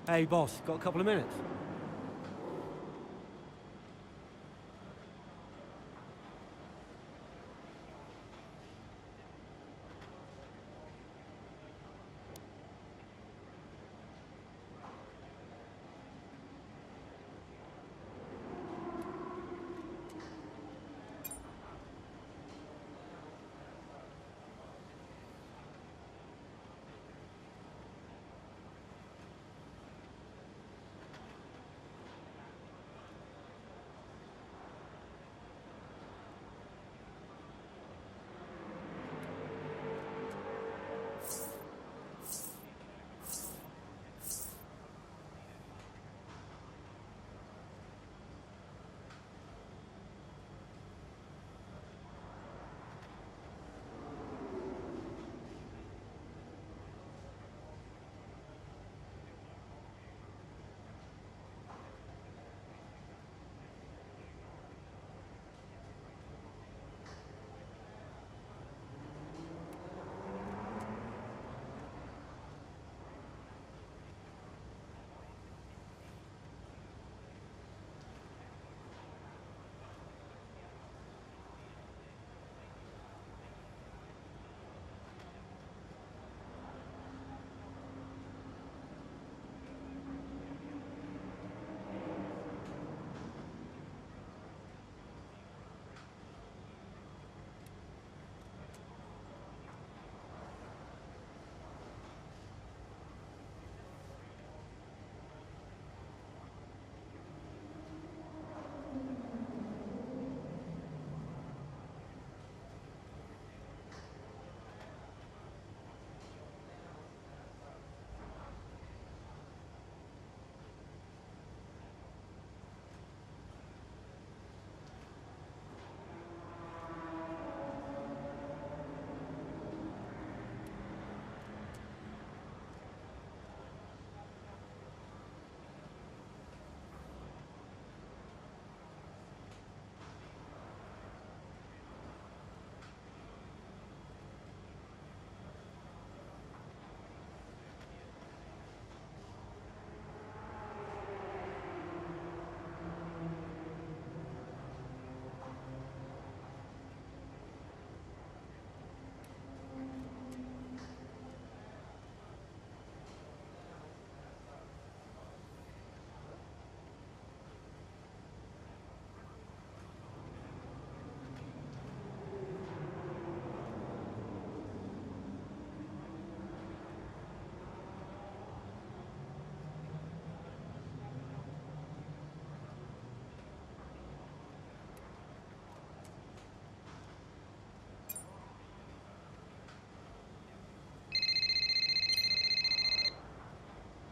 Hey, boss, got a couple of minutes?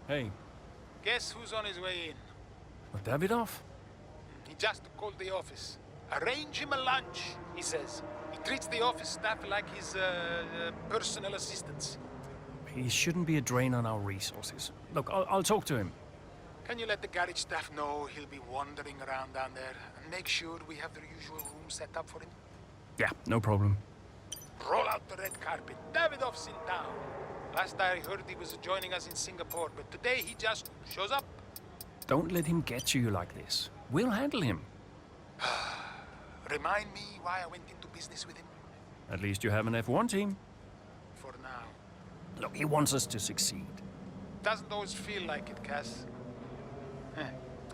Hey, Guess who's on his way in? Davidoff? He just called the office. Arrange him a lunch, he says. He treats the office staff like his personal assistants. He shouldn't be a drain on our resources. Look, I'll talk to him. Can you let the garage staff know he'll be wandering around down there? And make sure we have the usual room set up for him? Yeah, no problem. Roll out the red carpet. Davidoff's in town. Last I heard he was joining us in Singapore, but today he just shows up. Don't let him get to you like this. We'll handle him. Remind me why I went into business with him? At least you have an F1 team. For now. Look, he wants us to succeed. Doesn't always feel like it, Cass.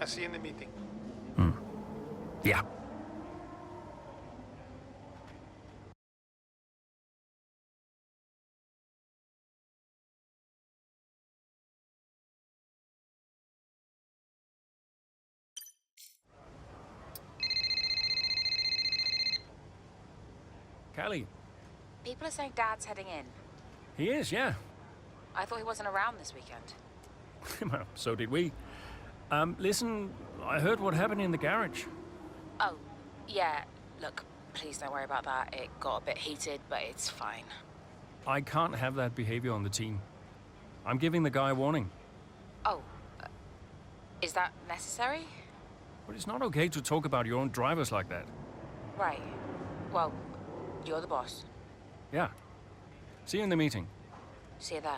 I'll see you in the meeting. Yeah. Callie. People are saying Dad's heading in. He is, yeah. I thought he wasn't around this weekend. Well, so did we. Listen, I heard what happened in the garage. Oh, yeah. Look, please don't worry about that. It got a bit heated, but it's fine. I can't have that behavior on the team. I'm giving the guy a warning. Oh, is that necessary? But it's not okay to talk about your own drivers like that. Right. Well, you're the boss. Yeah. See you in the meeting. See you there.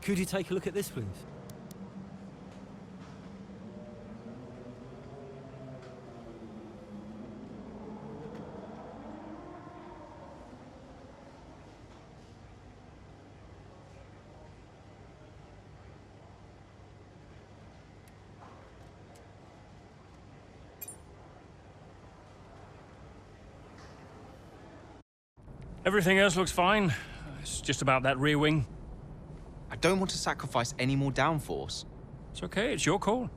Could you take a look at this, please? Everything else looks fine. It's just about that rear wing. I don't want to sacrifice any more downforce. It's okay, it's your call.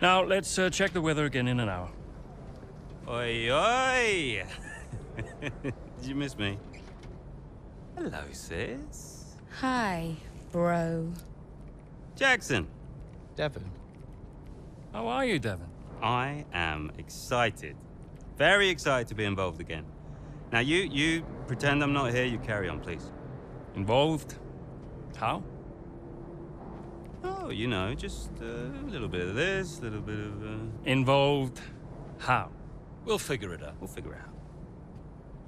Now, let's check the weather again in an hour. Oi, oi! Did you miss me? Hello, sis. Hi, bro. Jackson. Devon. How are you, Devon? I am excited. Very excited to be involved again. Now, you pretend I'm not here, you carry on, please. Involved? How? Oh, you know, just a little bit of this, a little bit of... Involved? How? We'll figure it out. We'll figure it out.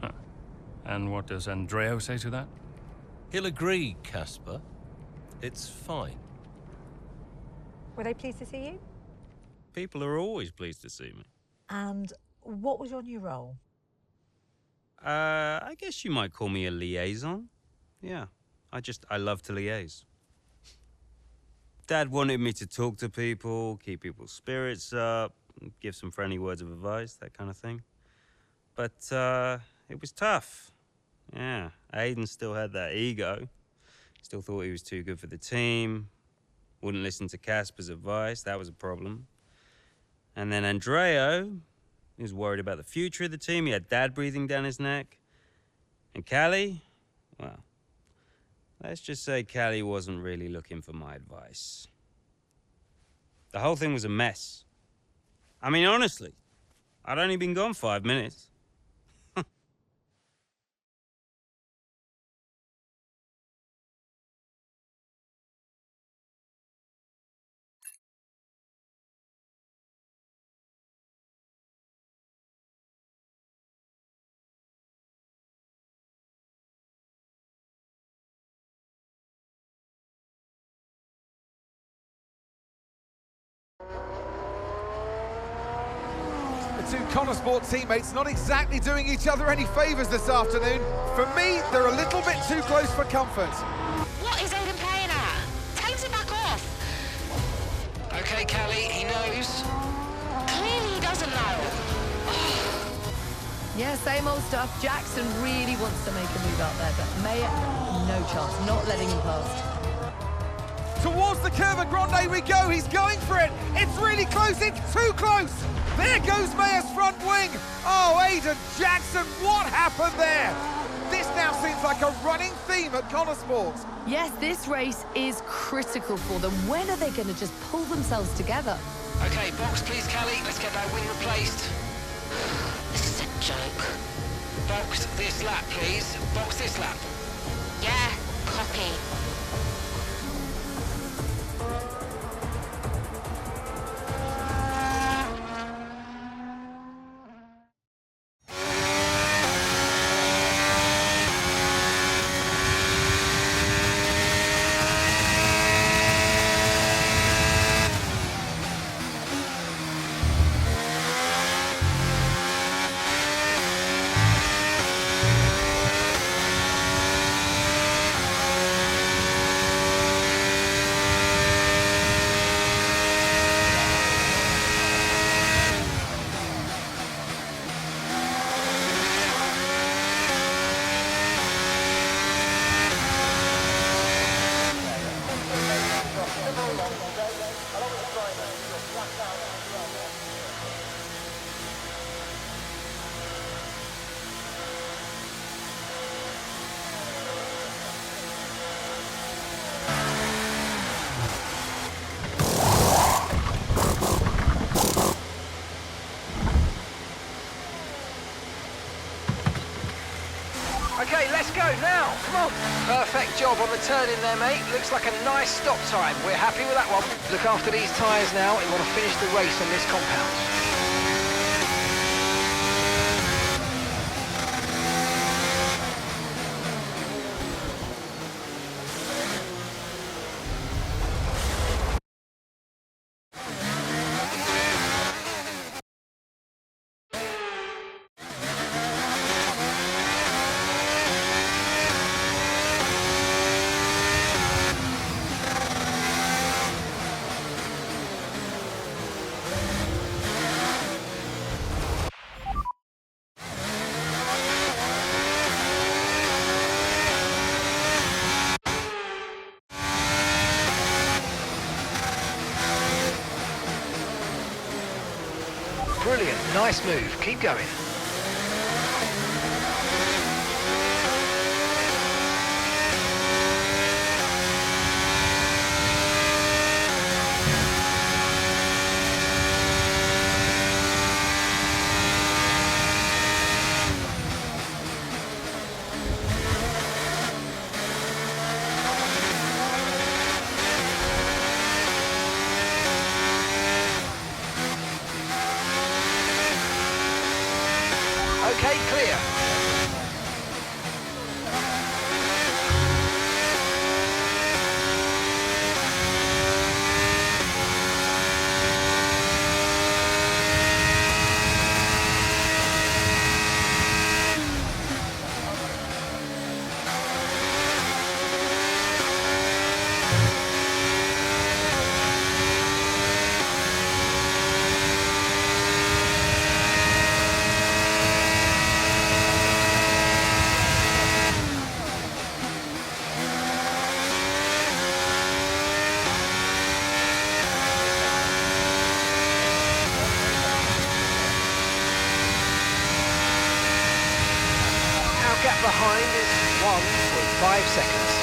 Huh. And what does Andreo say to that? He'll agree, Casper. It's fine. Were they pleased to see you? People are always pleased to see me. And what was your new role? I guess you might call me a liaison. Yeah, I love to liaise. Dad wanted me to talk to people, keep people's spirits up, give some friendly words of advice, that kind of thing. But it was tough. Yeah, Aiden still had that ego. Still thought he was too good for the team. Wouldn't listen to Casper's advice, that was a problem. And then Andreo, he was worried about the future of the team. He had Dad breathing down his neck. And Callie, well, let's just say Callie wasn't really looking for my advice. The whole thing was a mess. I mean, honestly, I'd only been gone 5 minutes. The two Connorsport teammates not exactly doing each other any favours this afternoon. For me, they're a little bit too close for comfort. What is Aiden playing at? Tell him to back off. Okay, Callie, he knows. Clearly he doesn't know. Yeah, same old stuff. Jackson really wants to make a move out there, but Mayer, no chance, not letting him past. Towards the curve at Grande we go. He's going for it. It's really close. It's too close. There goes Mayer's front wing. Oh, Aiden Jackson, what happened there? This now seems like a running theme at Connorsport. Yes, this race is critical for them. When are they going to just pull themselves together? Okay, box please, Callie. Let's get that wing replaced. This is a joke. Box this lap, please. Box this lap. Yeah, copy. Okay, let's go now. Come on. Perfect job on the turn in there, mate. Looks like a nice stop time. We're happy with that one. Look after these tyres now. You want to finish the race on this compound. Brilliant, nice move. Keep going. Okay, clear. Our gap behind is 1.5 seconds.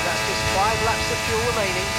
That's just 5 laps of fuel remaining.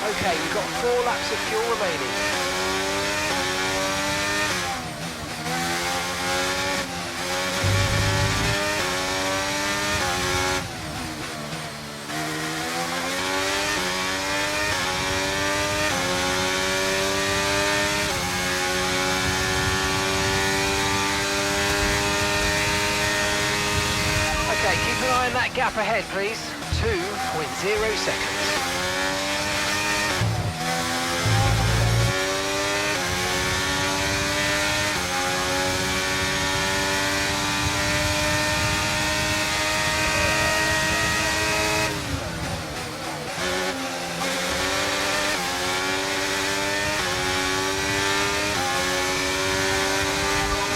Okay, we've got 4 laps of fuel remaining. Okay, keep an eye on that gap ahead, please. 2.0 seconds.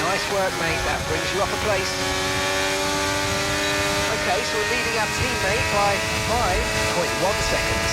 Nice work, mate. That brings you up a place. Okay, so we're leading our teammate by 5.1 seconds.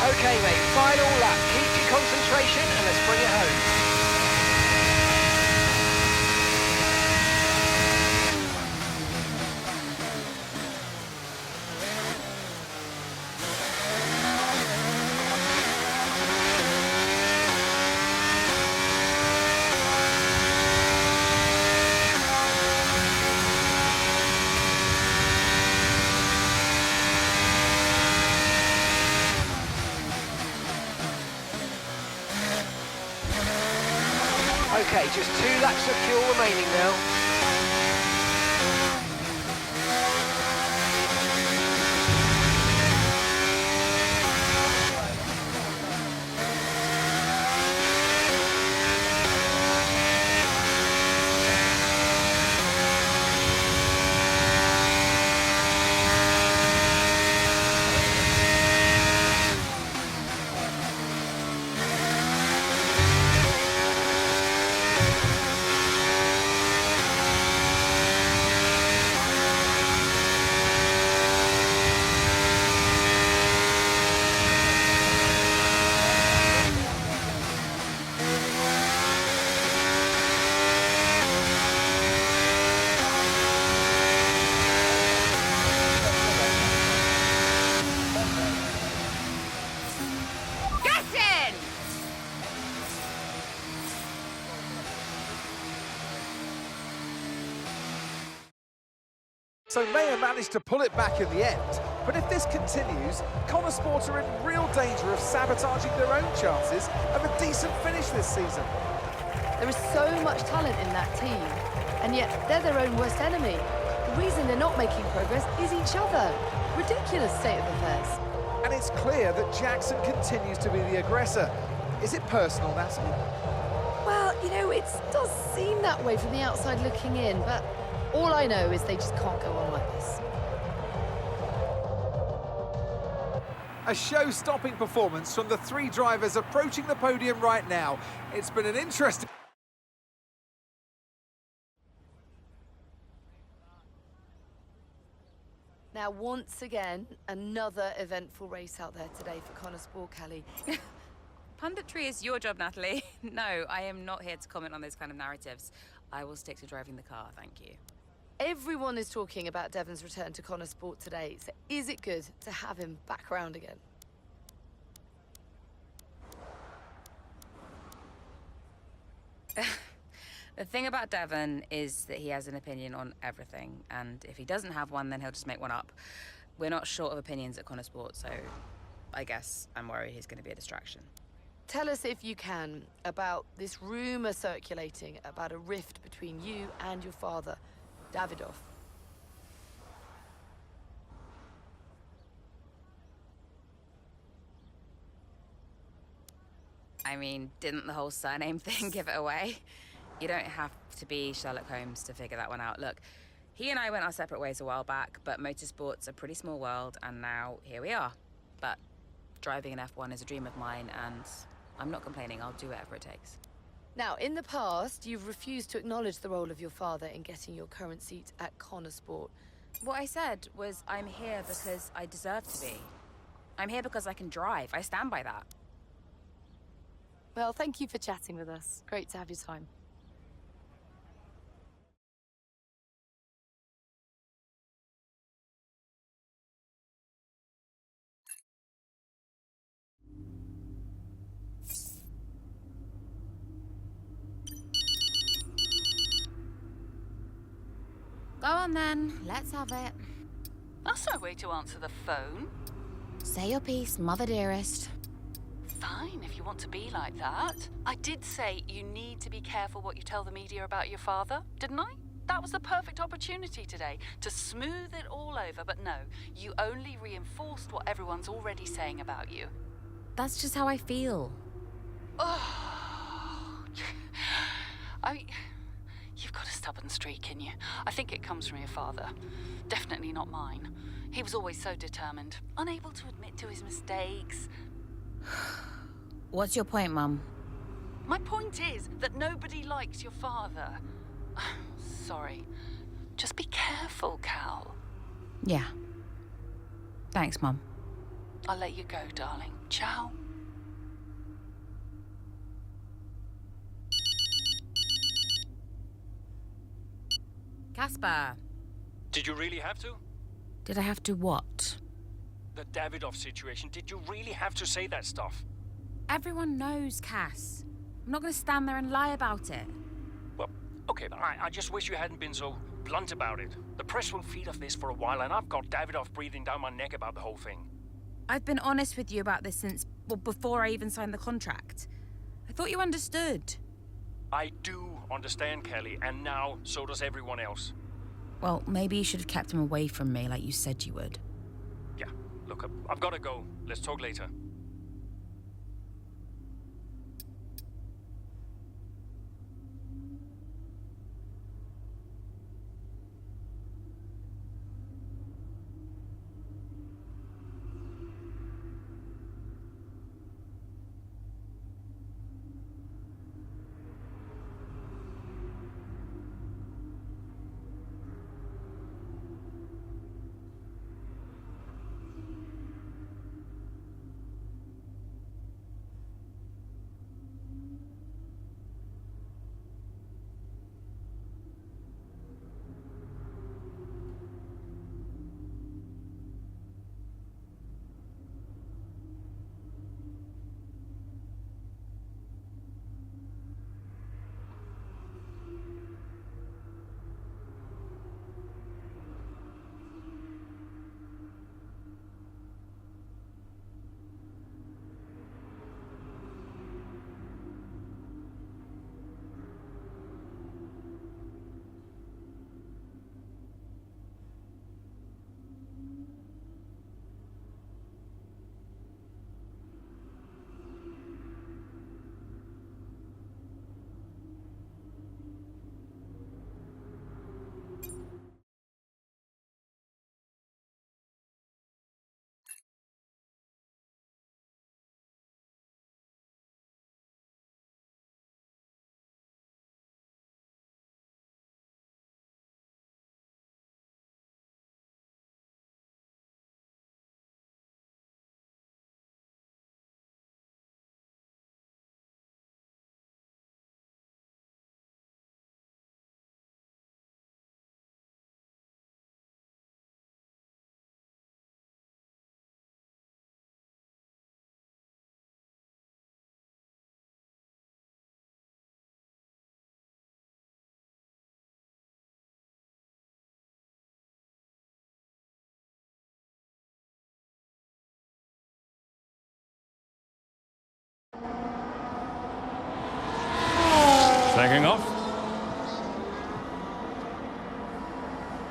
Okay, mate, final lap. Keep your concentration and let's bring it home. Okay, just 2 laps of fuel remaining now. So Mayer managed to pull it back in the end, but if this continues, Connor Sport are in real danger of sabotaging their own chances of a decent finish this season. There is so much talent in that team, and yet they're their own worst enemy. The reason they're not making progress is each other. Ridiculous state of affairs. And it's clear that Jackson continues to be the aggressor. Is it personal, Natalie? Well, you know, it does seem that way from the outside looking in, but all I know is they just can't go on like this. A show-stopping performance from the 3 drivers approaching the podium right now. It's been an interesting... Now, once again, another eventful race out there today for Connor Sport, Kelly. Punditry is your job, Natalie. No, I am not here to comment on those kind of narratives. I will stick to driving the car, thank you. Everyone is talking about Devon's return to Connor Sport today, so is it good to have him back around again? The thing about Devon is that he has an opinion on everything, and if he doesn't have one, then he'll just make one up. We're not short of opinions at Connor Sport, so I guess I'm worried he's going to be a distraction. Tell us, if you can, about this rumor circulating about a rift between you and your father, Davidoff. I mean, didn't the whole surname thing give it away? You don't have to be Sherlock Holmes to figure that one out. Look, he and I went our separate ways a while back, but motorsport's a pretty small world, and now here we are. But driving an F1 is a dream of mine, and I'm not complaining. I'll do whatever it takes. Now, in the past, you've refused to acknowledge the role of your father in getting your current seat at Connor Sport. What I said was I'm here because I deserve to be. I'm here because I can drive. I stand by that. Well, thank you for chatting with us. Great to have your time. Go on then, let's have it. That's no way to answer the phone. Say your piece, mother dearest. Fine, if you want to be like that. I did say you need to be careful what you tell the media about your father, didn't I? That was the perfect opportunity today to smooth it all over, but no, you only reinforced what everyone's already saying about you. That's just how I feel. Oh, you've got a stubborn streak in you. I think it comes from your father. Definitely not mine. He was always so determined, unable to admit to his mistakes. What's your point, Mum? My point is that nobody likes your father. Sorry. Just be careful, Cal. Yeah. Thanks, Mum. I'll let you go, darling. Ciao. Casper. Did you really have to? Did I have to what? The Davidoff situation. Did you really have to say that stuff? Everyone knows, Cass. I'm not going to stand there and lie about it. Well, okay, but I just wish you hadn't been so blunt about it. The press will feed off this for a while, and I've got Davidoff breathing down my neck about the whole thing. I've been honest with you about this since, well, before I even signed the contract. I thought you understood. I do understand, Kelly, and now so does everyone else. Well, maybe you should have kept him away from me like you said you would. Yeah, look, I've got to go. Let's talk later.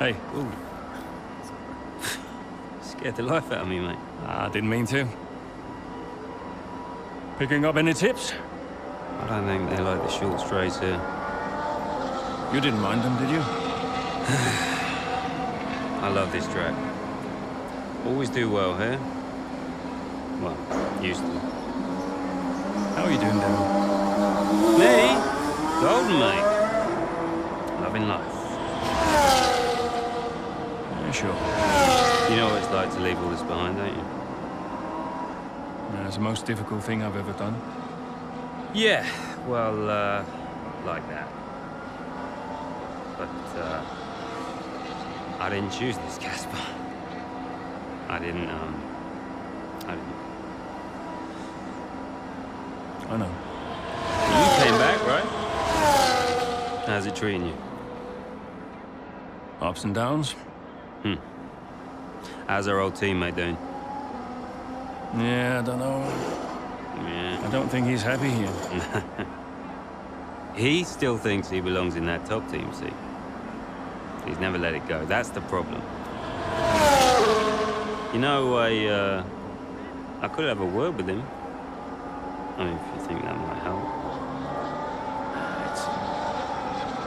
Hey. Ooh. Scared the life out of me, mate. I didn't mean to. Picking up any tips? I don't think they like the short strays here. You didn't mind them, did you? I love this track. Always do well here. Well, used to. How are you doing, Devon? Me? Golden, mate. Loving life. Yeah, sure. You know what it's like to leave all this behind, don't you? Yeah, it's the most difficult thing I've ever done. Yeah, well, like that. But, I didn't choose this, Casper. I didn't. I know. You came back, right? How's it treating you? Ups and downs. How's our old teammate doing? Yeah, I don't know. Yeah. I don't think he's happy here. He still thinks he belongs in that top team, see? He's never let it go. That's the problem. You know, I could have a word with him. I mean, if you think that might help.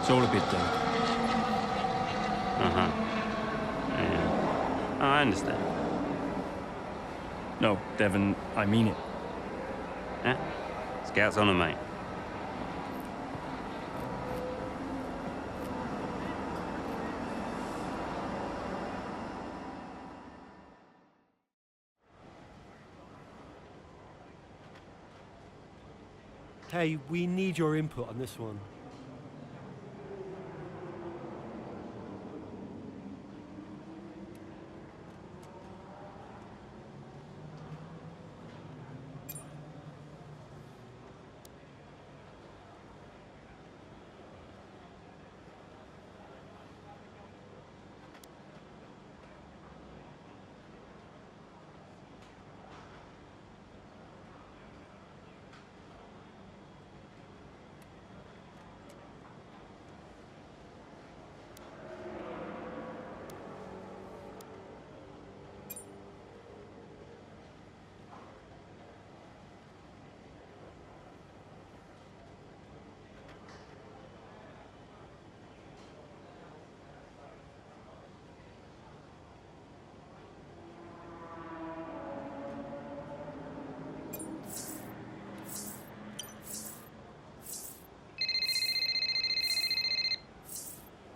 It's all a bit delicate. Uh-huh. Yeah. Oh, I understand. No, Devon, I mean it. Yeah? Scouts on him, mate. Hey, we need your input on this one.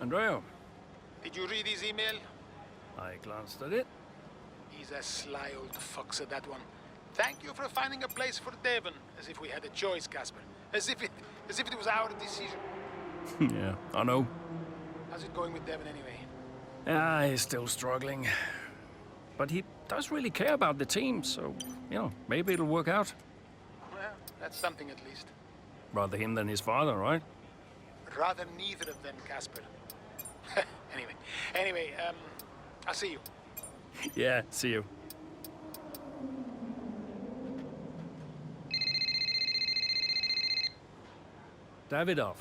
Andrea, Did you read his email? I glanced at it. He's a sly old fox at that one. Thank you for finding a place for Devon, as if we had a choice, Casper. As if it was our decision. Yeah, I know. How's it going with Devon anyway? Ah, he's still struggling. But he does really care about the team, so, you know, maybe it'll work out. Well, that's something at least. Rather him than his father, right? Rather neither of them, Casper. Anyway, I'll see you. Yeah, see you. Davidoff.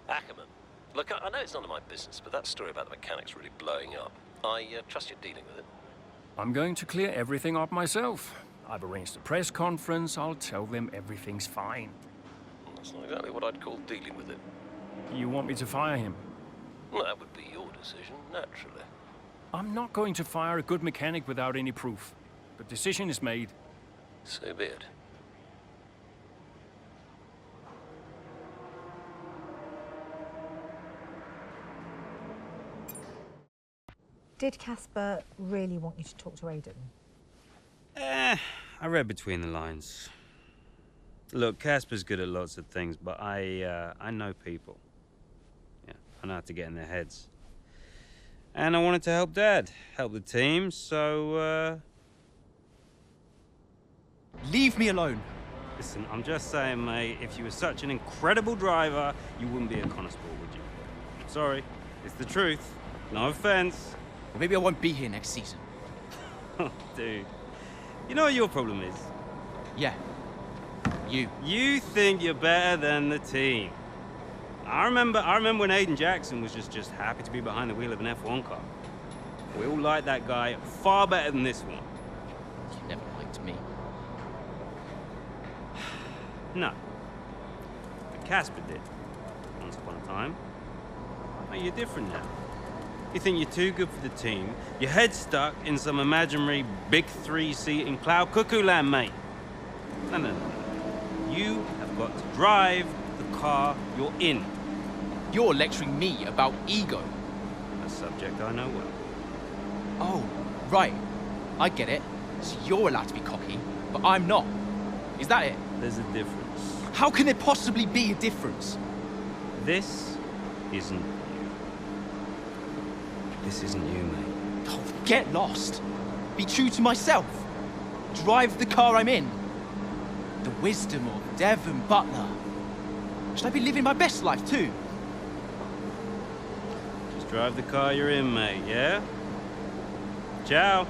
Ackerman. Look, I know it's none of my business, but that story about the mechanics really blowing up. I trust you're dealing with it. I'm going to clear everything up myself. I've arranged a press conference. I'll tell them everything's fine. That's not exactly what I'd call dealing with it. You want me to fire him? Well, that would be your decision, naturally. I'm not going to fire a good mechanic without any proof. The decision is made. So be it. Did Casper really want you to talk to Aiden? I read between the lines. Look, Casper's good at lots of things, but I know people. Yeah, I know how to get in their heads. And I wanted to help Dad, help the team, so, Leave me alone. Listen, I'm just saying, mate, if you were such an incredible driver, you wouldn't be a constable, would you? Sorry, it's the truth. No offense. Or maybe I won't be here next season. Oh, dude. You know what your problem is? Yeah. You. You think you're better than the team. I remember when Aiden Jackson was just happy to be behind the wheel of an F1 car. We all liked that guy far better than this one. You never liked me. No. But Casper did. Once upon a time. But you're different now. You think you're too good for the team. Your head's stuck in some imaginary big 3-seat in cloud cuckoo land, mate. No. You have got to drive the car you're in. You're lecturing me about ego. A subject I know well. Oh, right. I get it. So you're allowed to be cocky, but I'm not. Is that it? There's a difference. How can there possibly be a difference? This isn't you. This isn't you, mate. Oh, get lost. Be true to myself. Drive the car I'm in. The wisdom of Devon Butler. Should I be living my best life too? Just drive the car you're in, mate, yeah? Ciao.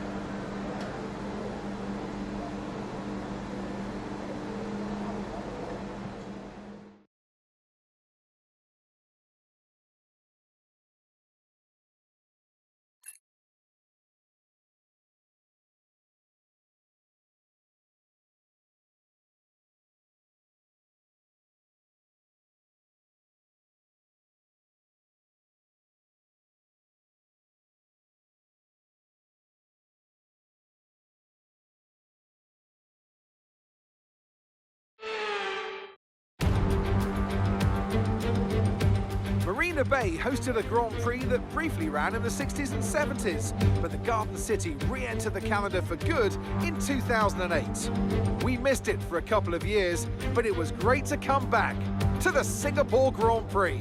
Marina Bay hosted a Grand Prix that briefly ran in the 60s and 70s, but the Garden City re-entered the calendar for good in 2008. We missed it for a couple of years, but it was great to come back to the Singapore Grand Prix.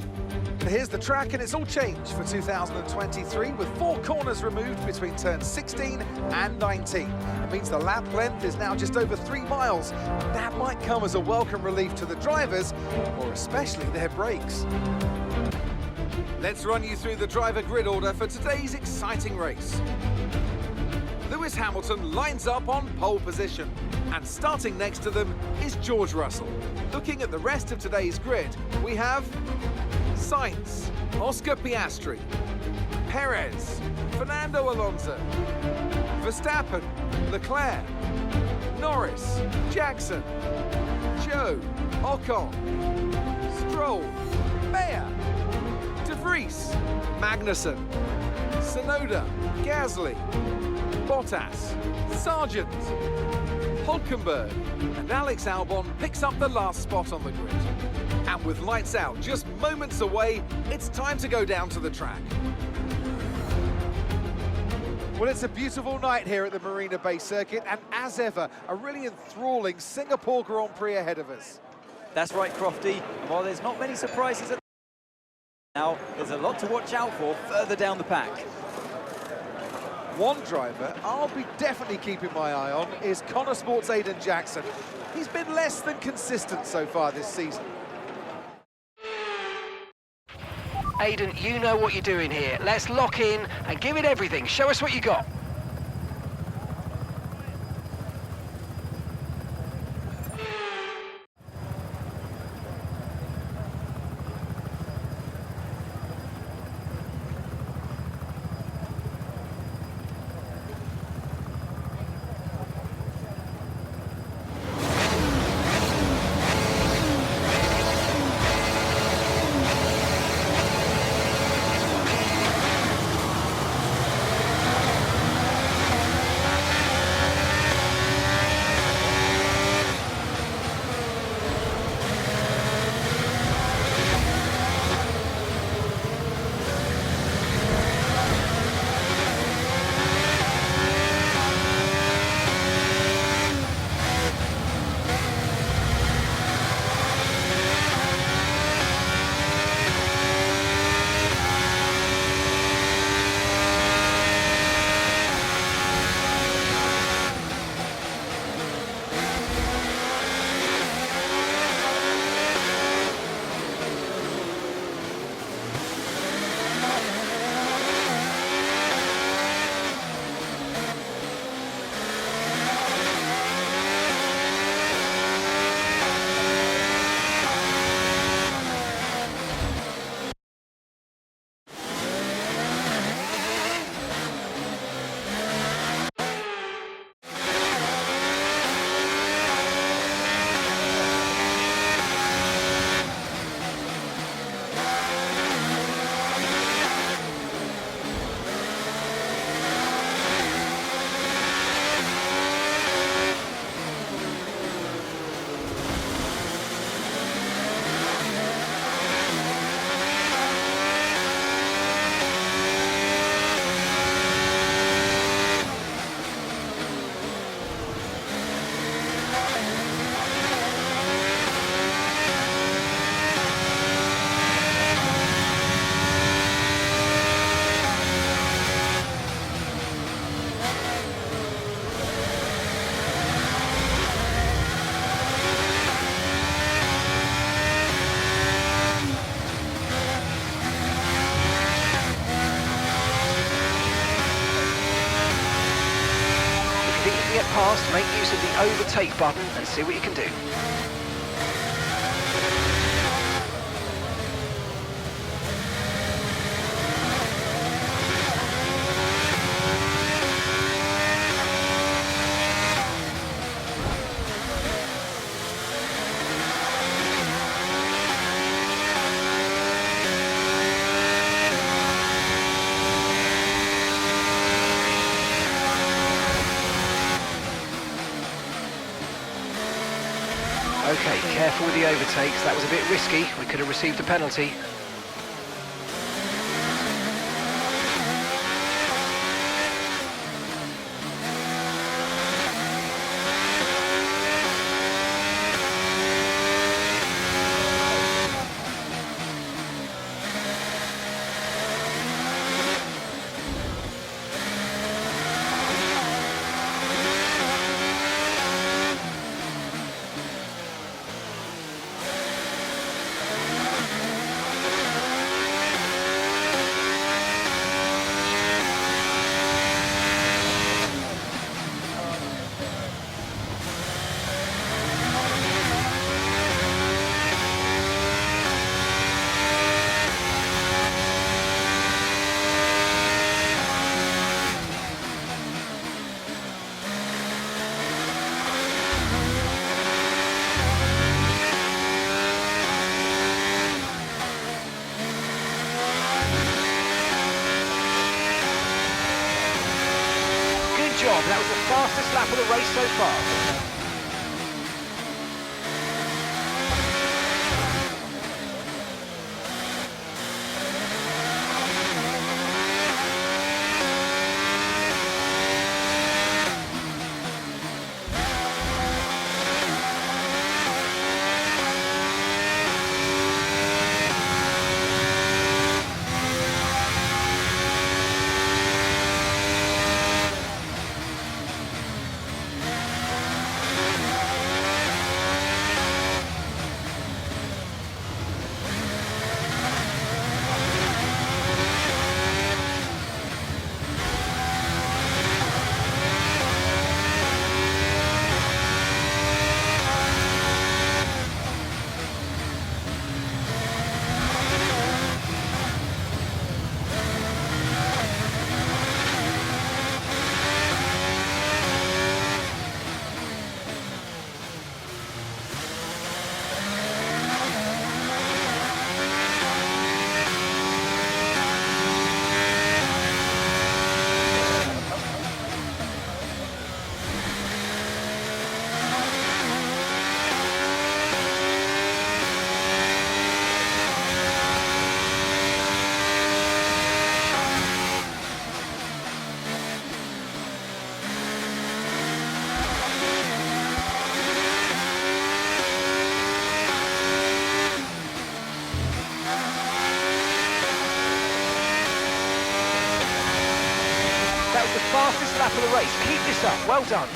Here's the track, and it's all changed for 2023 with 4 corners removed between turns 16 and 19. It means the lap length is now just over 3 miles. That might come as a welcome relief to the drivers, or especially their brakes. Let's run you through the driver grid order for today's exciting race. Lewis Hamilton lines up on pole position, and starting next to them is George Russell. Looking at the rest of today's grid, we have Sainz, Oscar Piastri, Perez, Fernando Alonso, Verstappen, Leclerc, Norris, Jackson, Joe, Ocon, Stroll, Mayer, De Vries, Magnussen, Tsunoda, Gasly, Bottas, Sargent, Hulkenberg, and Alex Albon picks up the last spot on the grid. And with lights out just moments away, it's time to go down to the track. Well, it's a beautiful night here at the Marina Bay Circuit, and as ever, a really enthralling Singapore Grand Prix ahead of us. That's right, Crofty. And while there's not many surprises at now, there's a lot to watch out for further down the pack. One driver I'll be definitely keeping my eye on is Connor Sports' Aiden Jackson. He's been less than consistent so far this season. Aiden, you know what you're doing here. Let's lock in and give it everything. Show us what you got. get past, make use of the overtake button and see what you can do. Okay, careful with the overtakes. That was a bit risky. We could have received a penalty. That was the fastest lap of the race so far. That was the fastest lap of the race. Keep this up. Well done.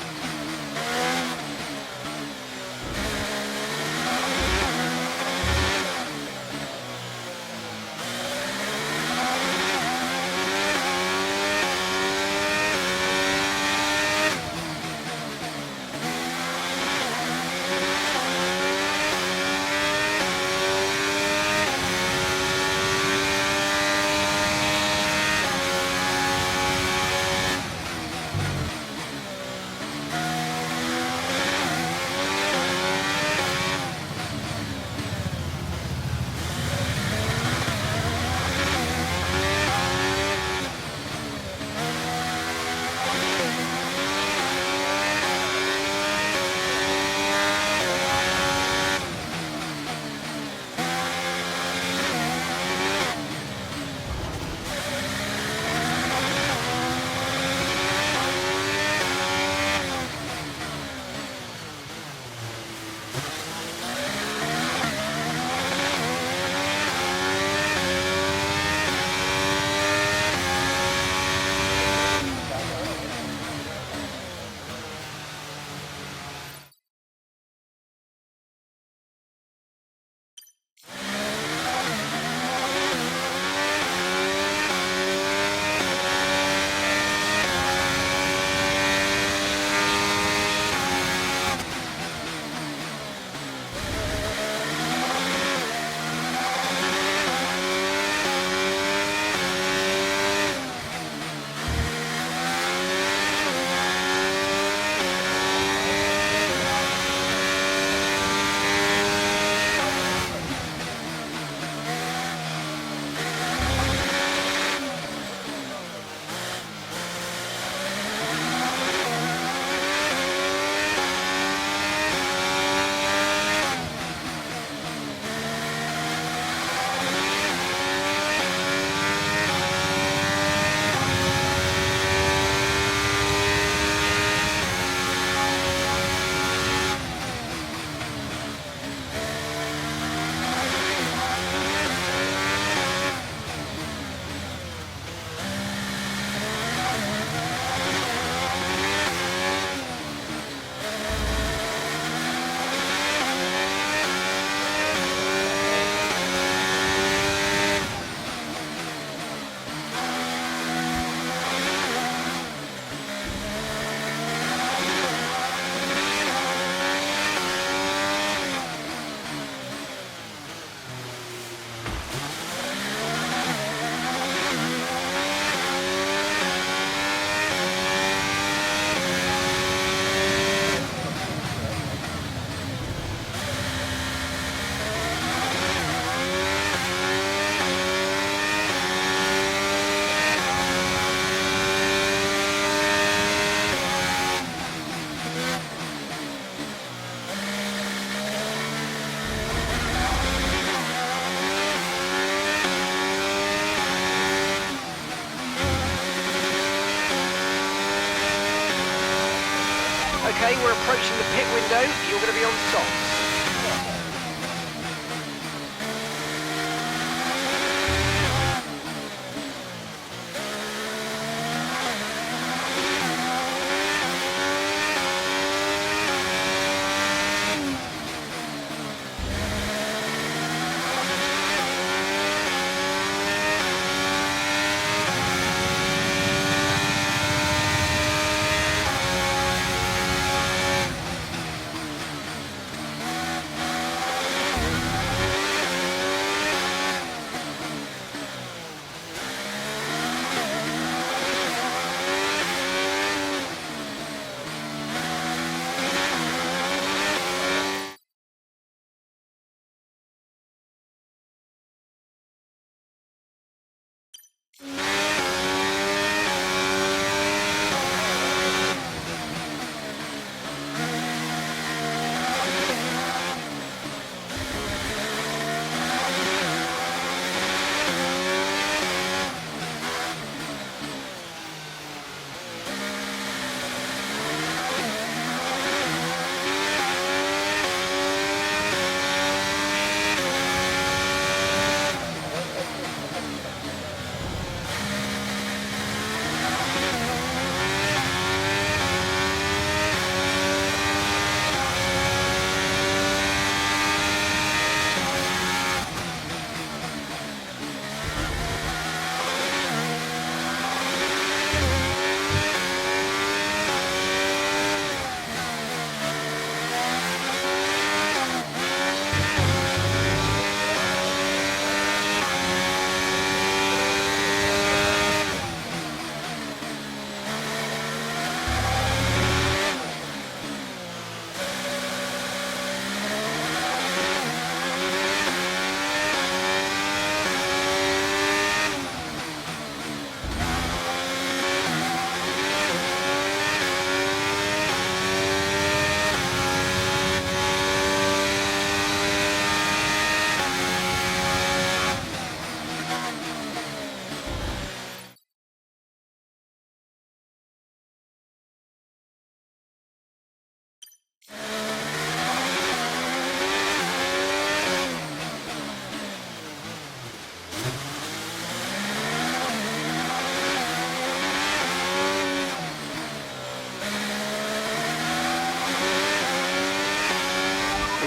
Okay, we're approaching the pit window. You're going to be on softs.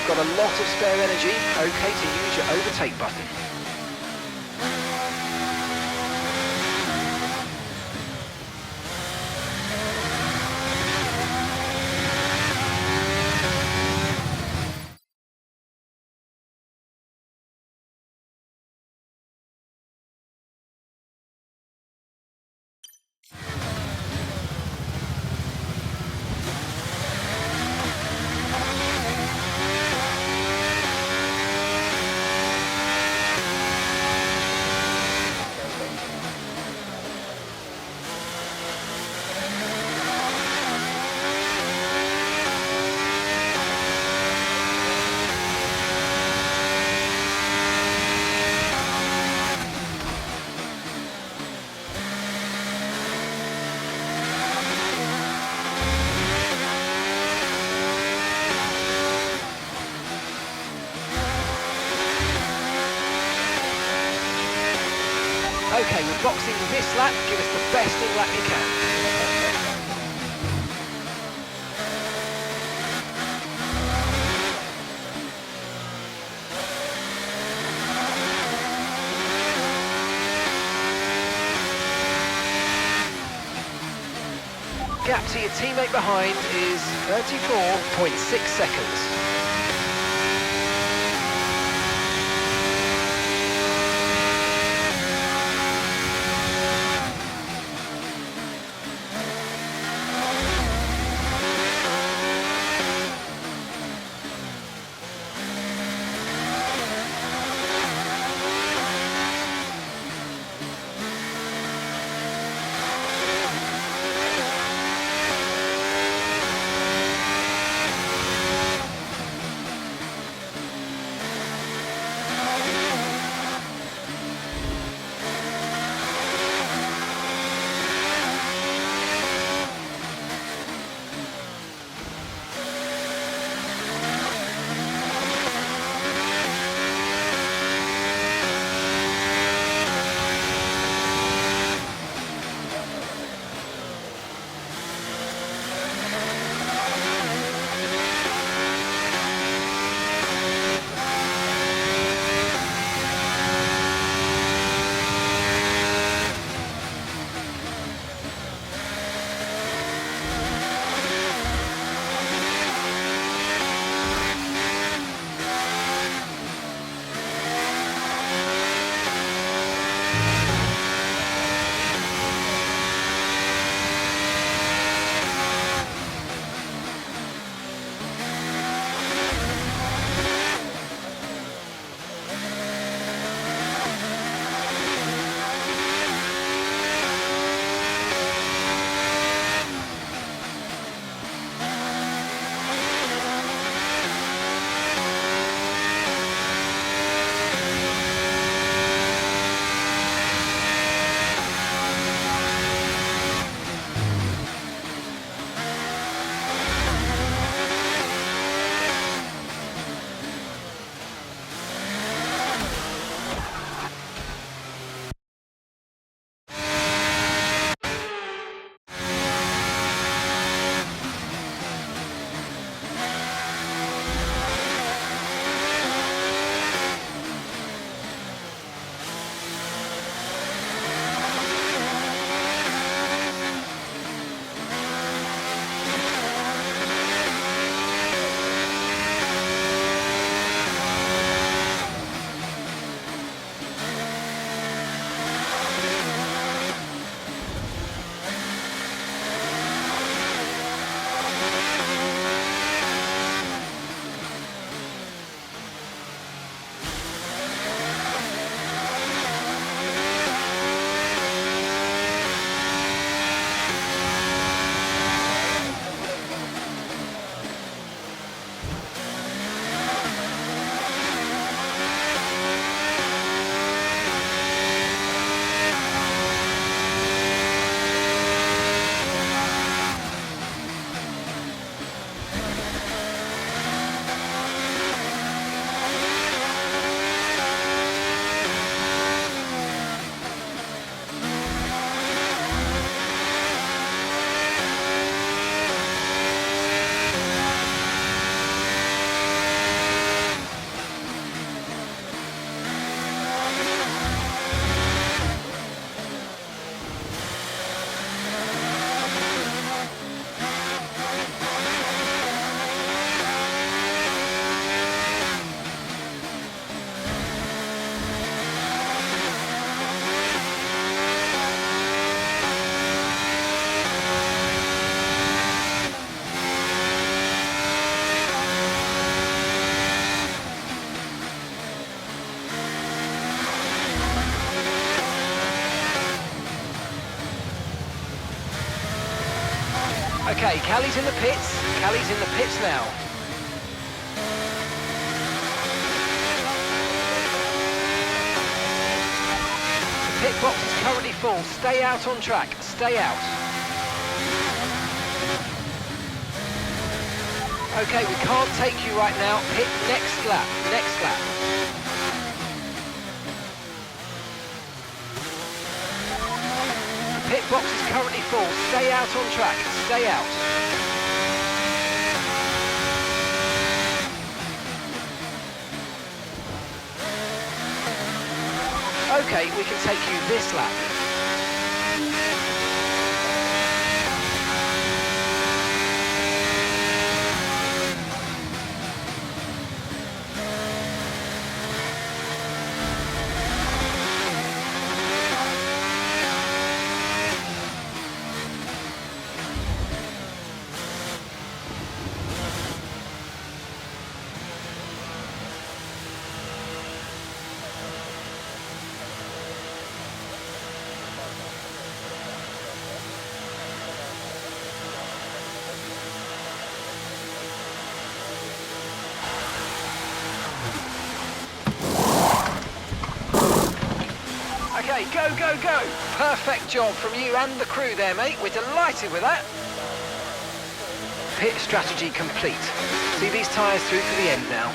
We've got a lot of spare energy. Okay to use your overtake button. Okay, we're boxing this lap. Give us the best in lap you can. Gap to your teammate behind is 34.6 seconds. Okay, Callie's in the pits. Callie's in the pits now. The pit box is currently full. Stay out on track. Stay out. Okay, we can't take you right now. Pit next lap. Next lap. The pit box is currently full. Stay out on track. Stay out. Okay, we can take you this lap. Okay, go, go, go! Perfect job from you and the crew there, mate. We're delighted with that. Pit strategy complete. See these tyres through to the end now.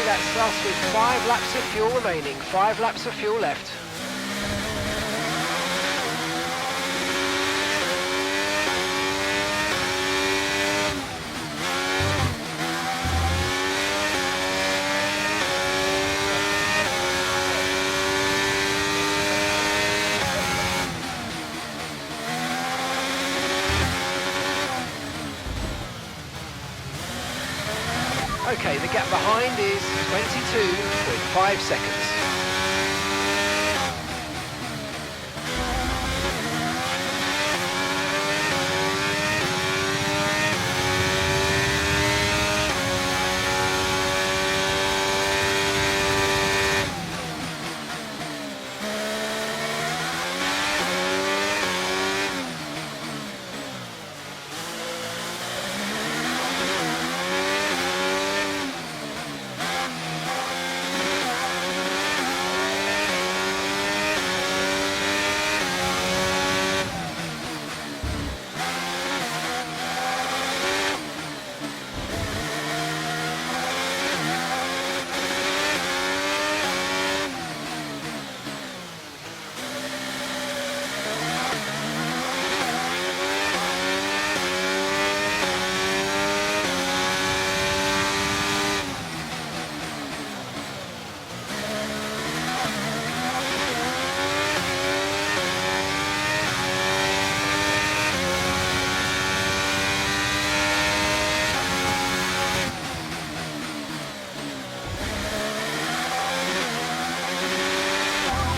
That's us with 5 laps of fuel remaining, 5 laps of fuel left. Okay, the gap behind is 22.5 seconds.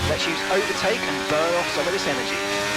Let's use overtake and burn off some of this energy.